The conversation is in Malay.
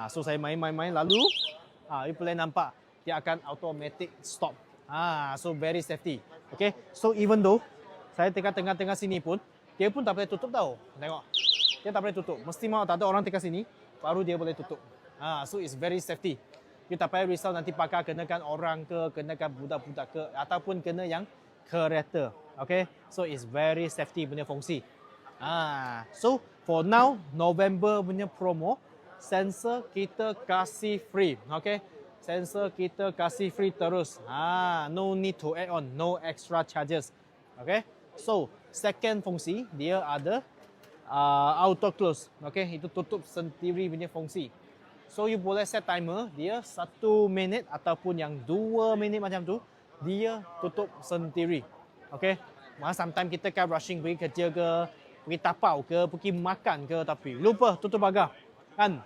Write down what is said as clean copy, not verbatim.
So saya main lalu you boleh nampak dia akan automatic stop. So very safety. Okay, so even though saya tengah sini pun, dia pun tak boleh tutup tau. Tengok, dia tak boleh tutup. Mesti mau tak ada orang tengah sini, baru dia boleh tutup. So it's very safety. You tak payah risau nanti pakar kenakan orang ke, kenakan budak-budak ke, ataupun kena yang kereta. Okay, so it's very safety punya fungsi. So for now, November punya promo, sensor kita kasih free. Okay, sensor kita kasih free terus. No need to add on, no extra charges. Okay, so second fungsi dia ada auto close. Okay, itu tutup sendiri punya fungsi. So you boleh set timer dia 1 minit ataupun yang 2 minit macam tu, dia tutup sendiri. Okay, sometimes kita kan rushing pergi kerja ke, pergi tapau ke, pergi makan ke, tapi lupa tutup pagar kan.